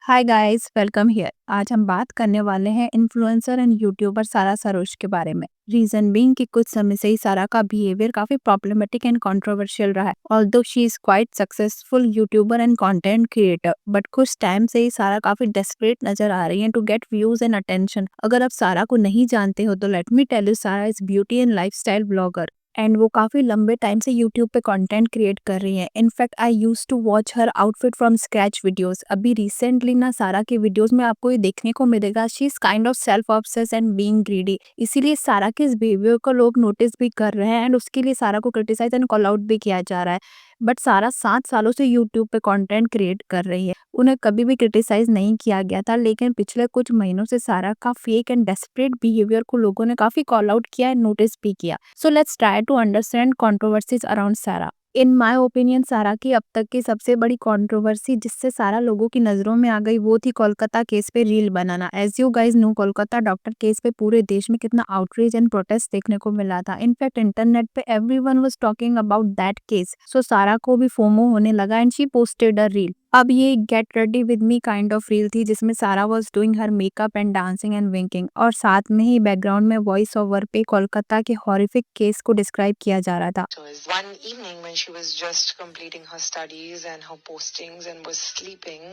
Hi guys, welcome here. आज हम बात करने वाले हैं इन्फ्लुएंसर एंड यूट्यूबर सारा सरोज के बारे में। रीजन बीइंग कि कुछ समय से ही सारा का बिहेवियर काफी प्रॉब्लमेटिक एंड कंट्रोवर्शियल रहा है। Although she is quite successful YouTuber and content creator, but कुछ टाइम से ही सारा काफी डेस्परेट नजर आ रही है to get views and attention. अगर आप सारा को नहीं जानते हो तो let me tell you, Sara is beauty and lifestyle blogger and वो काफी लंबे टाइम से यूट्यूब पे कंटेंट क्रिएट कर रही हैं। In fact I used to watch her outfit from scratch videos. अभी रिसेंटली ना सारा के वीडियोस में आपको ये देखने को मिलेगा, she is kind of self obsessed and being greedy. इसीलिए सारा के इस बिहेवियर को लोग नोटिस भी कर रहे हैं एंड उसके लिए सारा को क्रिटिसाइज एंड कॉल आउट भी किया जा रहा है। बट सारा 7 सालों से यूट्यूब पे कंटेंट क्रिएट कर रही है, उन्हें कभी भी क्रिटिसाइज नहीं किया गया था। लेकिन पिछले कुछ महीनों से सारा का फेक एंड डेस्परेट बिहेवियर को लोगों ने काफी कॉल आउट किया एंड नोटिस भी किया। So let's try to understand controversies around Sara. In my opinion सारा की अब तक की सबसे बड़ी कंट्रोवर्सी जिससे सारा लोगों की नजरों में आ गई वो थी कोलकाता केस पे रील बनाना। As you guys know, Kolkata doctor case पे पूरे देश में कितना आउटरीच एंड प्रोटेस्ट देखने को मिला था। इनफैक्ट इंटरनेट पे everyone was talking about that case. So Sara को भी फोमो होने लगा and she posted a reel. अब ये get ready with me kind of reel थी जिसमें Sara was doing her makeup and dancing and winking, और साथ में ही बैकग्राउंड में वॉइस ओवर पे कोलकाता के हॉरिफिक केस को डिस्क्राइब किया जा रहा था। Was one evening when she was just completing her studies and her postings and was sleeping,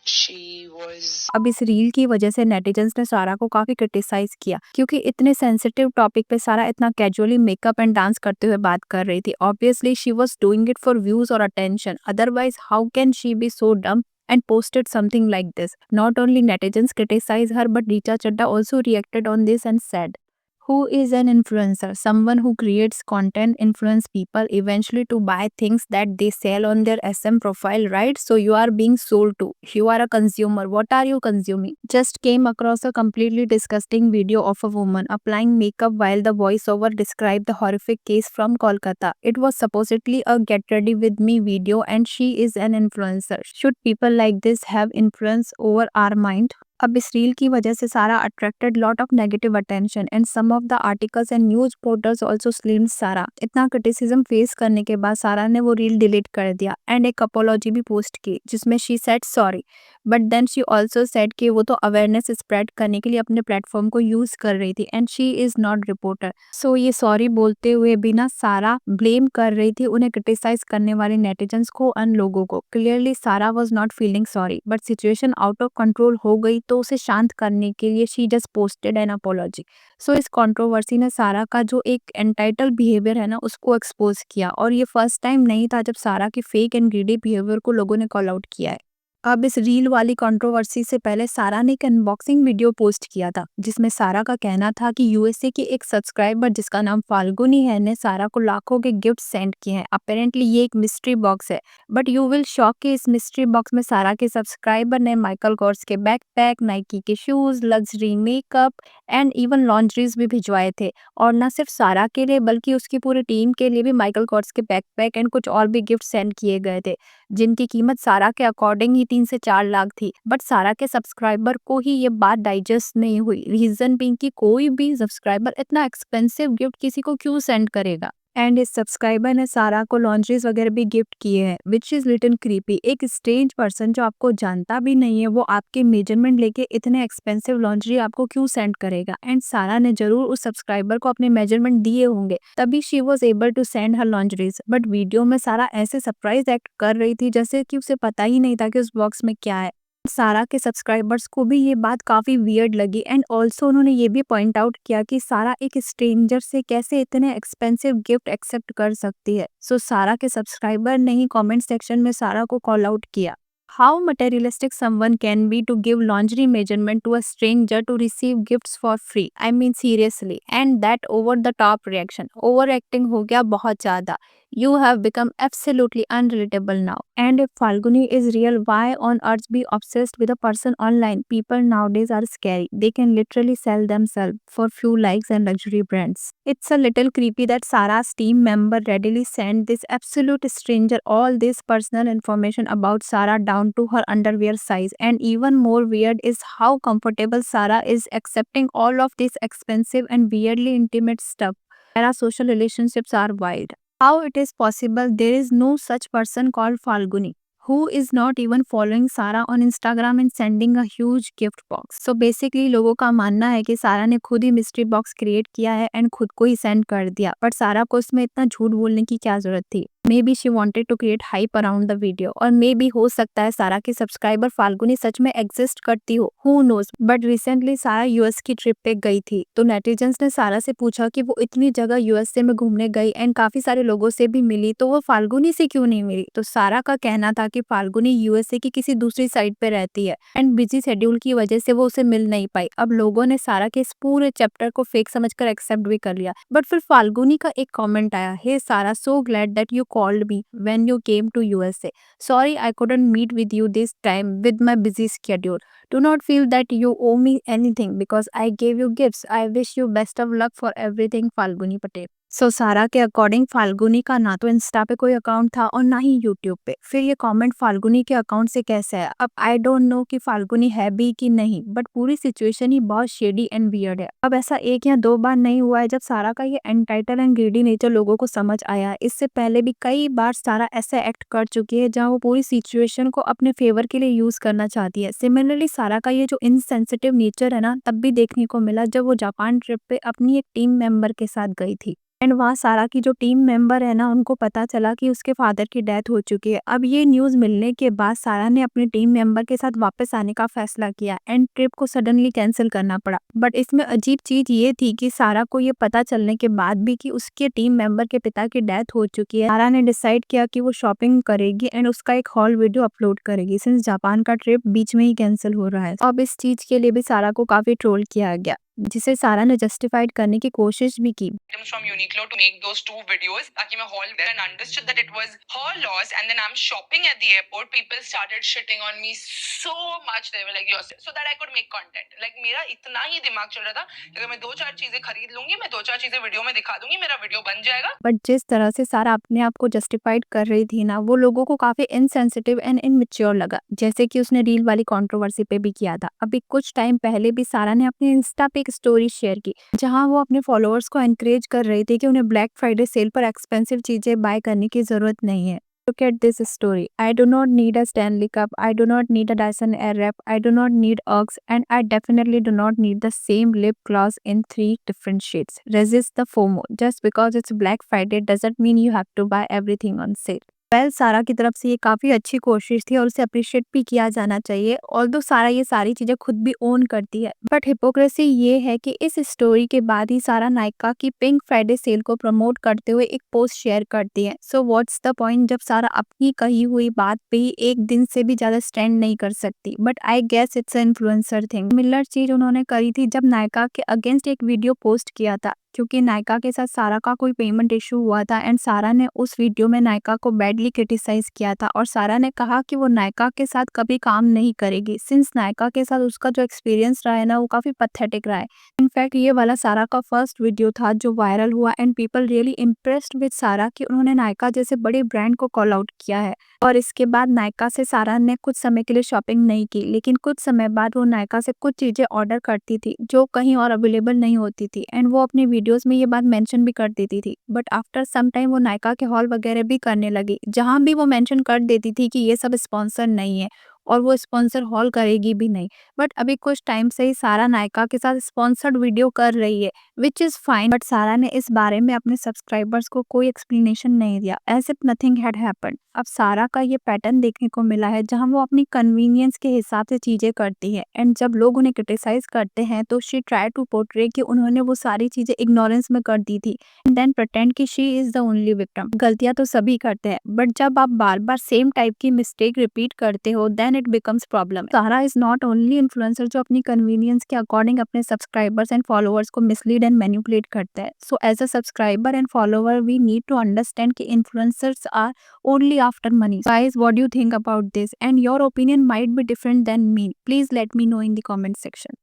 she was अब इस रील की वजह से नेटिजन्स ने सारा को काफी क्रिटिसाइज किया क्योंकि इतने सेंसिटिव टॉपिक पे सारा इतना कैजुअली मेकअप एंड डांस करते हुए बात कर रही थी। Obviously she was doing it for views और attention, otherwise how can she be so dumb and posted something like this. Not only netizens criticized her, but Richa Chadda also reacted on this and said, who is an influencer? Someone who creates content, influence people eventually to buy things that they sell on their SM profile, right? So you are being sold to. You are a consumer. What are you consuming? Just came across a completely disgusting video of a woman applying makeup while the voiceover described the horrific case from Kolkata. It was supposedly a get ready with me video and she is an influencer. Should people like this have influence over our mind? अब इस reel की वजह से Sara attracted lot of negative attention and some of the articles and news portals also slammed Sara. इतना criticism face करने के बाद सारा ने वो रील डिलीट कर दिया एंड एक अपोलॉजी भी पोस्ट की जिसमें she said sorry, but then she also said कि वो तो अवेयरनेस स्प्रेड करने के लिए अपने प्लेटफॉर्म को यूज कर रही थी and she is not reporter. So ये सॉरी बोलते हुए भी ना सारा ब्लेम कर रही थी उन्हें क्रिटिसाइज करने वाले नेटिजन्स को, अन लोगों को। Clearly Sara was not feeling sorry, but situation out of control हो गई तो उसे शांत करने के लिए she just posted an apology. So इस कंट्रोवर्सी ने सारा का जो एक एंटाइटल बिहेवियर है ना उसको एक्सपोज किया, और ये फर्स्ट टाइम नहीं था जब सारा के फेक एंड ग्रीडी बिहेवियर को लोगों ने कॉल आउट किया है। अब इस रील वाली कंट्रोवर्सी से पहले सारा ने एक अनबॉक्सिंग वीडियो पोस्ट किया था जिसमें सारा का कहना था कि यूएसए की एक सब्सक्राइबर जिसका नाम फाल्गुनी है ने सारा को लाखों के गिफ्ट सेंड किए हैं। अपेरेंटली ये एक मिस्ट्री बॉक्स है, बट यू विल शॉक कि इस मिस्ट्री बॉक्स में सारा के सब्सक्राइबर ने माइकल कॉर्स के बैकपैक, नाइकी के shoes, luxury makeup and even laundries भी भिजवाए थे। और न सिर्फ सारा के लिए बल्कि उसकी पूरी टीम के लिए भी माइकल कॉर्स के बैकपैक एंड कुछ और भी गिफ्ट सेंड किए गए थे जिनकी कीमत सारा के अकॉर्डिंग ही 3 से 4 लाख थी। बट सारा के सब्सक्राइबर को ही ये बात डाइजेस्ट नहीं हुई, रीजन बीइंग कि कोई भी सब्सक्राइबर इतना एक्सपेंसिव गिफ्ट किसी को क्यों सेंड करेगा। एंड इस सब्सक्राइबर ने सारा को लॉन्ड्रीज वगैरह भी गिफ्ट किए हैं, विच इज लिटिल क्रीपी। एक स्ट्रेंज पर्सन जो आपको जानता भी नहीं है वो आपके मेजरमेंट लेके इतने एक्सपेंसिव लॉन्ड्री आपको क्यों सेंड करेगा। एंड सारा ने जरूर उस सब्सक्राइबर को अपने मेजरमेंट दिए होंगे तभी she was able to send her laundries. But video में सारा ऐसे सरप्राइज एक्ट कर रही थी जैसे कि उसे पता ही नहीं था कि उस बॉक्स में क्या है। सारा के सब्सक्राइबर्स को भी ये बात काफी वियर्ड लगी एंड ऑल्सो उन्होंने ये भी पॉइंट आउट किया कि सारा एक स्ट्रेंजर से कैसे इतने एक्सपेंसिव गिफ्ट एक्सेप्ट कर सकती है। सो सारा के सब्सक्राइबर ने ही कमेंट सेक्शन में सारा को कॉल आउट किया। How materialistic someone can be to give lingerie measurement to a stranger to receive gifts for free. I mean seriously. And that over the top reaction. Overacting हो गया बहुत ज़्यादा. You have become absolutely unrelatable now. And if Falguni is real, why on earth be obsessed with a person online? People nowadays are scary. They can literally sell themselves for few likes and luxury brands. It's a little creepy that Sarah's team member readily sent this absolute stranger all this personal information about Sarah down to her underwear size. And even more weird is how comfortable Sarah is accepting all of this expensive and weirdly intimate stuff. Sarah's social relationships are wild. How it is possible there is no such person called Falguni? who is not even following Sara on Instagram and sending a huge gift box. So basically लोगों का मानना है कि सारा ने खुद ही mystery box create किया है एंड खुद को ही सेंड कर दिया, बट सारा को उसमें इतना झूठ बोलने की क्या जरूरत थी? Maybe she wanted to create hype around the video, और मे बी हो सकता है सारा की सब्सक्राइबर फाल्गुनी सच में एग्जिस्ट करती हो, हु नोज। बट रिसेंटली सारा यूएस की ट्रिप पे गई थी, तो नेटिजन्स ने सारा से पूछा कि वो इतनी जगह यूएसए में घूमने गई एंड काफी सारे लोगों से भी मिली, तो वो फाल्गुनी से क्यों नहीं मिली? तो सारा का कहना था कि फाल्गुनी यूएसए की किसी दूसरी साइड पे रहती है एंड बिजी शेड्यूल की वजह से वो उसे मिल नहीं पाई। अब लोगों ने सारा के इस पूरे चैप्टर को फेक समझकर एक्सेप्ट भी कर लिया, बट फिर फाल्गुनी का एक कमेंट आया, hey Sara, so glad that you called me when you came to USA. Sorry I couldn't meet with you this time with my busy schedule. Do not feel that you owe me anything because I gave you gifts. I wish you best of luck for everything, Falguni Patel. सो सारा के according Falguni का ना तो Insta पे कोई account था और ना ही यूट्यूब पे। फिर ये कमेंट फाल्गुनी के अकाउंट से कैसे है? अब आई डोंट नो कि फाल्गुनी है भी कि नहीं, बट पूरी सिचुएशन ही बहुत शेडी एंड वियर्ड है। अब ऐसा एक या दो बार नहीं हुआ है जब सारा का ये एंटाइटल एंड ग्रीडी नेचर लोगों को समझ आया है। इससे पहले भी कई बार सारा ऐसा एक्ट कर चुकी है जहाँ वो पूरी सिचुएशन को अपने फेवर के लिए यूज करना चाहती है। सिमिलरली सारा का ये जो इनसेंसिटिव नेचर है ना, तब भी देखने को मिला जब वो जापान ट्रिप पे अपनी एक टीम मेंबर के साथ गई थी एंड वहाँ सारा की जो टीम मेंबर है ना, उनको पता चला कि उसके फादर की डेथ हो चुकी है। अब ये न्यूज़ मिलने के बाद सारा ने अपने टीम मेंबर के साथ वापस आने का फैसला किया एंड ट्रिप को सडनली कैंसिल करना पड़ा। बट इसमें अजीब चीज ये थी कि सारा को ये पता चलने के बाद भी कि उसके टीम मेंबर के पिता की डेथ हो चुकी है, सारा ने डिसाइड किया कि वो शॉपिंग करेगी एंड उसका एक हॉल वीडियो अपलोड करेगी, सिंस जापान का ट्रिप बीच में ही कैंसिल हो रहा है। अब इस चीज के लिए भी सारा को काफी ट्रोल किया गया, जिसे सारा ने जस्टिफाइड करने की कोशिश भी की। From Uniqlo to make those 2 videos ताकि मैं hall there and understood that it was her loss, and then I'm shopping at the airport, people started shitting on me so much, they were like yours, so that I could make content, like मेरा इतना ही दिमाग चल रहा था कि अगर मैं 2-4 चीजें खरीद लूंगी, मैं 2-4 चीजें वीडियो में दिखा दूंगी, मेरा वीडियो बन जाएगा। बट जिस तरह से सारा अपने आप को जस्टिफाइड कर रही थी ना, वो लोगों को काफी इनसेंसिटिव एंड इनमेच्योर लगा, जैसे कि उसने रील वाली कंट्रोवर्सी पे भी किया था। अभी कुछ टाइम पहले भी सारा ने अपने इंस्टा पे एक स्टोरी शेयर की जहां वो अपने फॉलोअर्स को एनकरेज कर रही थी कि उन्हें ब्लैक फ्राइडे सेल पर एक्सपेंसिव चीजें बाय करने की जरूरत नहीं है। Look at this story. I do not need a Stanley Cup. I do not need a Dyson Airwrap. I do not need Uggs. And I definitely do not need the same lip gloss in 3 different shades. Resist the FOMO. Just because it's Black Friday doesn't mean you have to buy everything on sale. Well सारा की तरफ से ये काफी अच्छी कोशिश थी और उसे अप्रिशिएट भी किया जाना चाहिए, ऑल्दो सारा ये सारी चीजें खुद भी ओन करती है। बट हिपोक्रेसी ये है कि इस स्टोरी के बाद ही सारा नायका की पिंक फ्राइडे सेल को प्रमोट करते हुए एक पोस्ट शेयर करती है। सो व्हाट्स द पॉइंट जब सारा अपनी कही हुई बात पे ही एक दिन से भी ज्यादा स्टैंड नहीं कर सकती। But I guess it's influencer thing. मिलर चीज उन्होंने करी थी जब नायका के अगेंस्ट एक वीडियो पोस्ट किया था, क्योंकि नायका के साथ सारा का कोई पेमेंट इशू हुआ था एंड सारा ने उस वीडियो में नायका को बैडली क्रिटिसाइज किया था और सारा ने कहा कि वो नायका के साथ कभी काम नहीं करेगी, सिंस नायका के साथ उसका जो एक्सपीरियंस रहा है ना, वो काफी पैथेटिक रहा है। इनफैक्ट ये वाला सारा का फर्स्ट वीडियो था जो वायरल हुआ and people really impressed with सारा कि उन्होंने नायका जैसे बड़े ब्रांड को कॉल आउट किया है। और इसके बाद नायका से सारा ने कुछ समय के लिए शॉपिंग नहीं की, लेकिन कुछ समय बाद वो नायका से कुछ चीजें ऑर्डर करती थी जो कहीं और अवेलेबल नहीं होती थी एंड वो अपने वीडियोस में ये बात मेंशन भी कर देती थी। बट आफ्टर सम टाइम वो नायका के हॉल वगैरह भी करने लगी, जहां भी वो मेंशन कर देती थी कि ये सब स्पॉन्सर नहीं है और वो स्पॉन्सर हॉल करेगी भी नहीं। बट अभी कुछ टाइम से ही सारा नायका के साथ स्पॉन्सर्ड वीडियो कर रही है, विच इज फाइन। बट सारा ने इस बारे में अपने सब्सक्राइबर्स को कोई एक्सप्लेनेशन नहीं दिया, as if nothing had happened. अब सारा का ये पैटर्न देखने को मिला है जहां वो अपनी कन्वीनियंस के हिसाब से चीजें करती है एंड जब लोग उन्हें क्रिटिसाइज करते हैं तो शी ट्राई टू पोर्ट्रे कि उन्होंने वो सारी चीजें इग्नोरेंस में कर दी थी एंड देन प्रिटेंड कि she is the only victim. गलतियां तो सभी करते हैं, बट जब आप बार बार सेम टाइप की मिस्टेक रिपीट करते हो then it becomes problem. Sara is not only influencer जो अपनी कन्वीनियंस के अकॉर्डिंग अपने सब्सक्राइबर्स एंड फॉलोअर्स को मिसलीड एंड मैनिपुलेट करते हैं। So as a subscriber and follower we need to understand कि influencers are only after money. Guys, what do you think about this? And your opinion might be different than me. Please let me know in the comment section.